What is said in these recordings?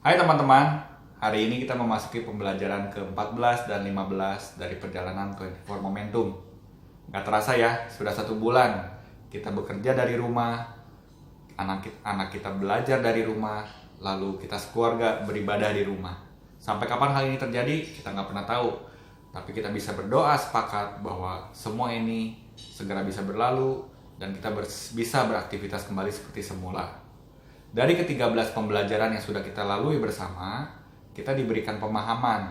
Hai teman-teman, hari ini kita memasuki pembelajaran ke-14 dan 15 dari perjalanan 24 Momentum. Gak terasa ya, sudah 1 bulan kita bekerja dari rumah, anak kita belajar dari rumah, lalu kita sekeluarga beribadah di rumah. Sampai kapan hal ini terjadi, kita gak pernah tahu. Tapi kita bisa berdoa sepakat bahwa semua ini segera bisa berlalu dan kita bisa beraktivitas kembali seperti semula. Dari ke-13 pembelajaran yang sudah kita lalui bersama, kita diberikan pemahaman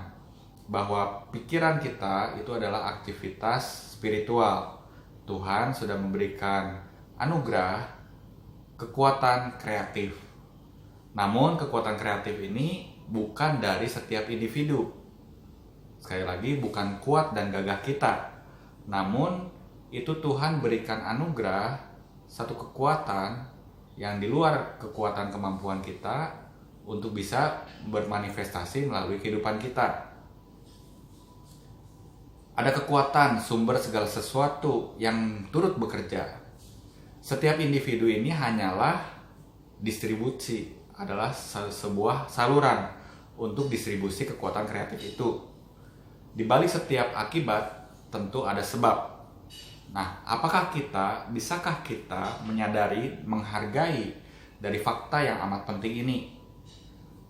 bahwa pikiran kita itu adalah aktivitas spiritual. Tuhan sudah memberikan anugerah kekuatan kreatif. Namun kekuatan kreatif ini bukan dari setiap individu. Sekali lagi, bukan kuat dan gagah kita. Namun itu Tuhan berikan anugerah satu kekuatan yang di luar kekuatan kemampuan kita untuk bisa bermanifestasi melalui kehidupan kita. Ada kekuatan sumber segala sesuatu yang turut bekerja. Setiap individu ini hanyalah distribusi, adalah sebuah saluran untuk distribusi kekuatan kreatif itu. Di balik setiap akibat tentu ada sebab. Nah, bisakah kita menyadari, menghargai dari fakta yang amat penting ini?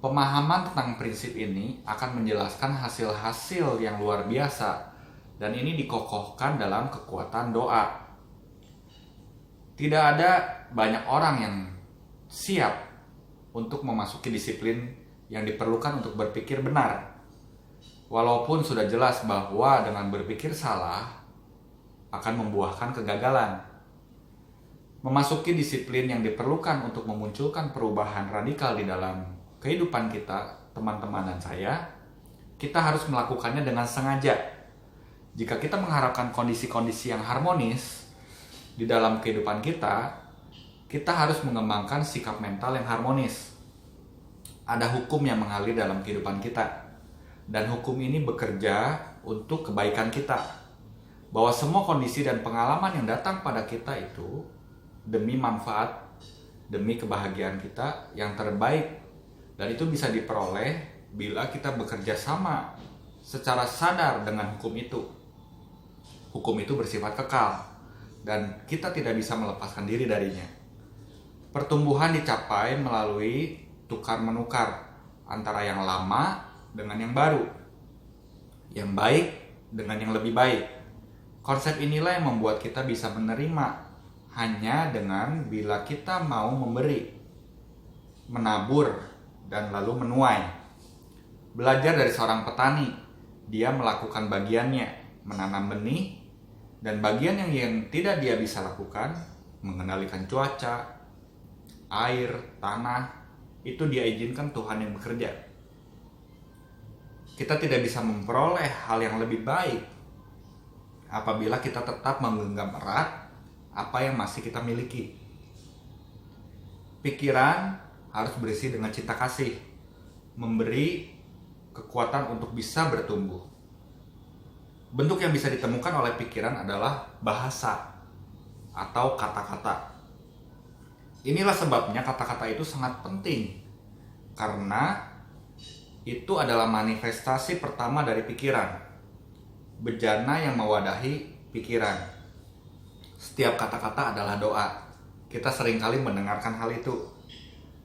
Pemahaman tentang prinsip ini akan menjelaskan hasil-hasil yang luar biasa, dan ini dikokohkan dalam kekuatan doa. Tidak ada banyak orang yang siap untuk memasuki disiplin yang diperlukan untuk berpikir benar. Walaupun sudah jelas bahwa dengan berpikir salah akan membuahkan kegagalan. Memasuki disiplin yang diperlukan untuk memunculkan perubahan radikal di dalam kehidupan kita, teman-teman dan saya, kita harus melakukannya dengan sengaja. Jika kita mengharapkan kondisi-kondisi yang harmonis di dalam kehidupan kita, kita harus mengembangkan sikap mental yang harmonis. Ada hukum yang mengalir dalam kehidupan kita, dan hukum ini bekerja untuk kebaikan kita. Bahwa semua kondisi dan pengalaman yang datang pada kita itu demi manfaat, demi kebahagiaan kita yang terbaik, dan itu bisa diperoleh bila kita bekerja sama secara sadar dengan hukum itu. Hukum itu bersifat kekal dan kita tidak bisa melepaskan diri darinya. Pertumbuhan dicapai melalui tukar-menukar antara yang lama dengan yang baru, yang baik dengan yang lebih baik. Konsep inilah yang membuat kita bisa menerima hanya dengan bila kita mau memberi, menabur, dan lalu menuai. Belajar dari seorang petani, dia melakukan bagiannya, menanam benih, dan bagian yang tidak dia bisa lakukan, mengendalikan cuaca, air, tanah, itu dia izinkan Tuhan yang bekerja. Kita tidak bisa memperoleh hal yang lebih baik apabila kita tetap menggenggam erat apa yang masih kita miliki. Pikiran harus berisi dengan cinta kasih, memberi kekuatan untuk bisa bertumbuh. Bentuk yang bisa ditemukan oleh pikiran adalah bahasa atau kata-kata. Inilah sebabnya kata-kata itu sangat penting, karena itu adalah manifestasi pertama dari pikiran. Bejana yang mewadahi pikiran. Setiap kata-kata adalah doa. Kita seringkali mendengarkan hal itu.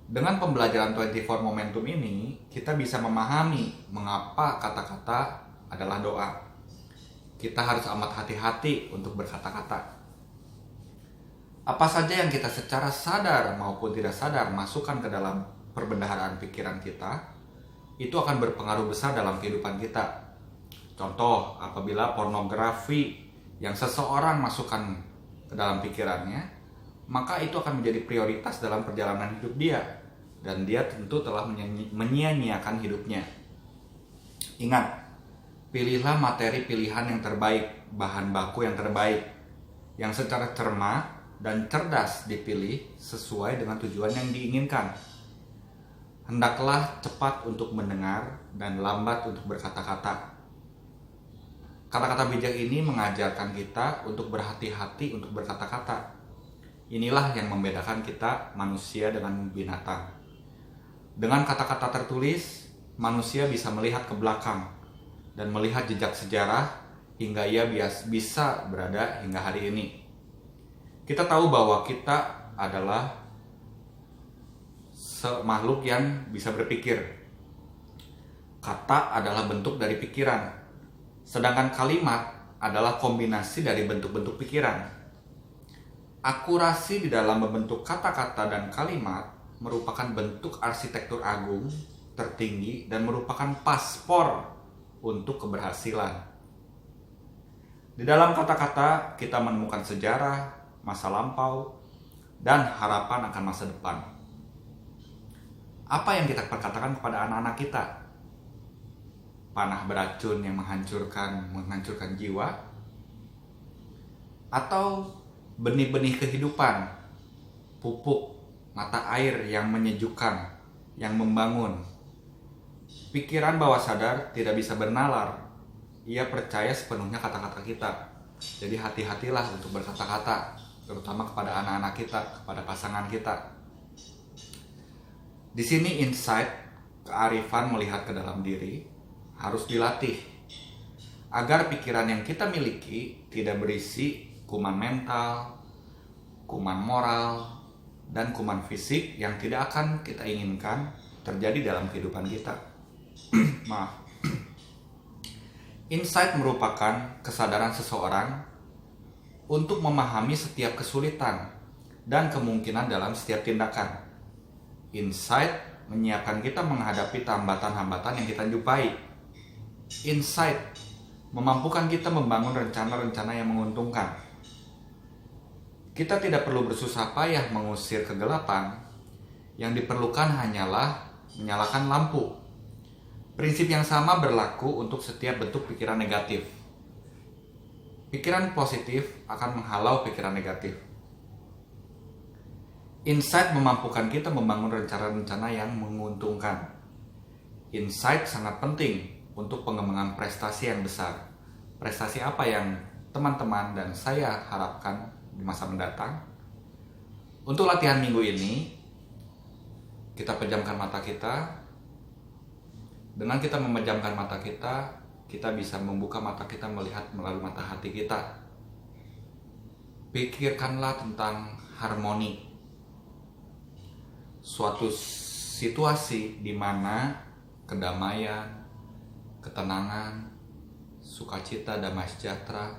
Dengan pembelajaran 24 Momentum ini, kita bisa memahami mengapa kata-kata adalah doa. Kita harus amat hati-hati untuk berkata-kata. Apa saja yang kita secara sadar maupun tidak sadar masukkan ke dalam perbendaharaan pikiran kita, itu akan berpengaruh besar dalam kehidupan kita. Contoh, apabila pornografi yang seseorang masukkan ke dalam pikirannya, maka itu akan menjadi prioritas dalam perjalanan hidup dia, dan dia tentu telah menyia-nyiakan hidupnya. Ingat, pilihlah materi pilihan yang terbaik, bahan baku yang terbaik, yang secara cermat dan cerdas dipilih sesuai dengan tujuan yang diinginkan. Hendaklah cepat untuk mendengar dan lambat untuk berkata-kata. Kata-kata bijak ini mengajarkan kita untuk berhati-hati untuk berkata-kata. Inilah yang membedakan kita manusia dengan binatang. Dengan kata-kata tertulis, manusia bisa melihat ke belakang dan melihat jejak sejarah hingga ia bisa berada hingga hari ini. Kita tahu bahwa kita adalah makhluk yang bisa berpikir. Kata adalah bentuk dari pikiran, sedangkan kalimat adalah kombinasi dari bentuk-bentuk pikiran. Akurasi di dalam membentuk kata-kata dan kalimat merupakan bentuk arsitektur agung tertinggi dan merupakan paspor untuk keberhasilan. Di dalam kata-kata kita menemukan sejarah, masa lampau, dan harapan akan masa depan. Apa yang kita perkatakan kepada anak-anak kita? Panah beracun yang menghancurkan jiwa? Atau benih-benih kehidupan, pupuk mata air yang menyejukkan, yang membangun? Pikiran bawah sadar tidak bisa bernalar. Ia percaya sepenuhnya kata-kata kita. Jadi hati-hatilah untuk berkata-kata, terutama kepada anak-anak kita, kepada pasangan kita. Di sini insight, kearifan melihat ke dalam diri harus dilatih agar pikiran yang kita miliki tidak berisi kuman mental, kuman moral, dan kuman fisik yang tidak akan kita inginkan terjadi dalam kehidupan kita. Maaf. Insight merupakan kesadaran seseorang untuk memahami setiap kesulitan dan kemungkinan dalam setiap tindakan. Insight menyiapkan kita menghadapi hambatan-hambatan yang kita jumpai. Insight memampukan kita membangun rencana-rencana yang menguntungkan. Kita tidak perlu bersusah payah mengusir kegelapan. Yang diperlukan hanyalah menyalakan lampu. Prinsip yang sama berlaku untuk setiap bentuk pikiran negatif. Pikiran positif akan menghalau pikiran negatif. Insight memampukan kita membangun rencana-rencana yang menguntungkan. Insight sangat penting untuk pengembangan prestasi yang besar. Prestasi apa yang teman-teman dan saya harapkan di masa mendatang? Untuk latihan minggu ini, kita pejamkan mata kita. Dengan kita memejamkan mata kita, kita bisa membuka mata kita melihat melalui mata hati kita. Pikirkanlah tentang harmoni. Suatu situasi di mana kedamaian, ketenangan, sukacita, damai sejahtera,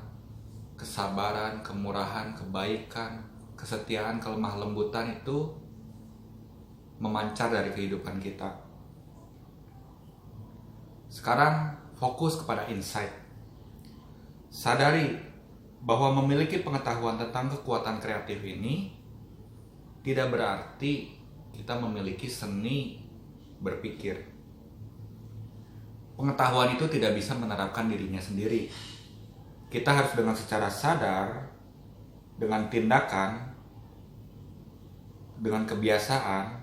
kesabaran, kemurahan, kebaikan, kesetiaan, kelemah lembutan itu memancar dari kehidupan kita. Sekarang fokus kepada insight. Sadari bahwa memiliki pengetahuan tentang kekuatan kreatif ini tidak berarti kita memiliki seni berpikir. Pengetahuan itu tidak bisa menerapkan dirinya sendiri. Kita harus dengan secara sadar, dengan tindakan, dengan kebiasaan,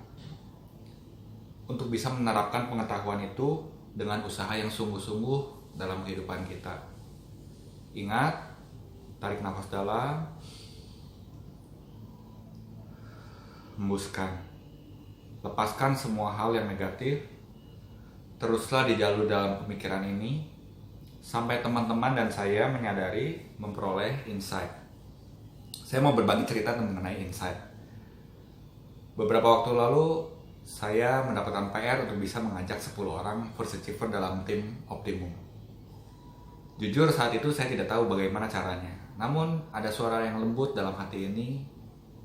untuk bisa menerapkan pengetahuan itu dengan usaha yang sungguh-sungguh dalam kehidupan kita. Ingat, tarik nafas dalam, hembuskan. Lepaskan semua hal yang negatif. Teruslah di jalur dalam pemikiran ini sampai teman-teman dan saya menyadari, memperoleh insight. Saya mau berbagi cerita mengenai insight. Beberapa waktu lalu saya mendapatkan PR untuk bisa mengajak 10 orang first achiever dalam tim Optimum. Jujur saat itu saya tidak tahu bagaimana caranya. Namun ada suara yang lembut dalam hati ini,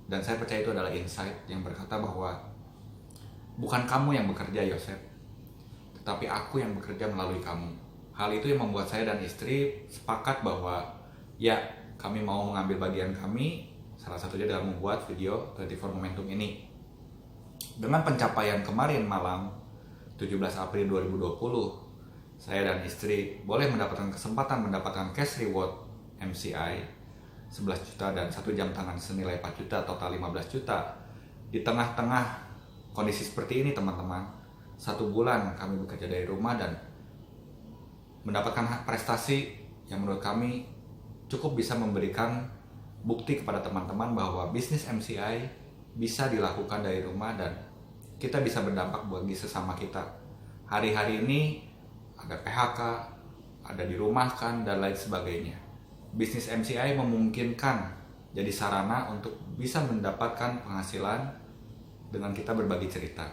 dan saya percaya itu adalah insight yang berkata bahwa bukan kamu yang bekerja, Yosef, tetapi aku yang bekerja melalui kamu. Hal itu yang membuat saya dan istri sepakat bahwa ya, kami mau mengambil bagian kami, salah satunya dalam membuat video 24 Momentum ini. Dengan pencapaian kemarin malam 17 April 2020, saya dan istri boleh mendapatkan kesempatan mendapatkan cash reward MCI 11 juta dan 1 jam tangan senilai 4 juta, total 15 juta. Di tengah-tengah kondisi seperti ini, teman-teman, 1 bulan kami bekerja dari rumah dan mendapatkan prestasi yang menurut kami cukup bisa memberikan bukti kepada teman-teman bahwa bisnis MCI bisa dilakukan dari rumah dan kita bisa berdampak bagi sesama kita. Hari-hari ini ada PHK, ada dirumahkan, dan lain sebagainya. Bisnis MCI memungkinkan jadi sarana untuk bisa mendapatkan penghasilan dengan kita berbagi cerita.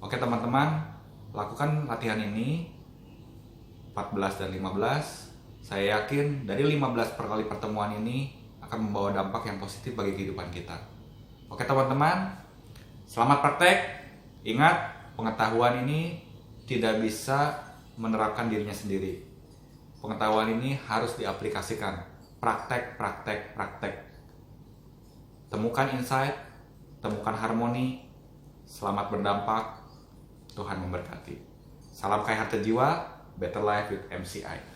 Oke teman-teman, lakukan latihan ini 14 dan 15. Saya yakin dari 15 kali pertemuan ini akan membawa dampak yang positif bagi kehidupan kita. Oke teman-teman, selamat praktek. Ingat, pengetahuan ini tidak bisa menerapkan dirinya sendiri. Pengetahuan ini harus diaplikasikan. Praktek, praktek, praktek. Temukan insight, temukan harmoni. Selamat berdampak. Tuhan memberkati. Salam kaya harta jiwa, Better Life with MCI.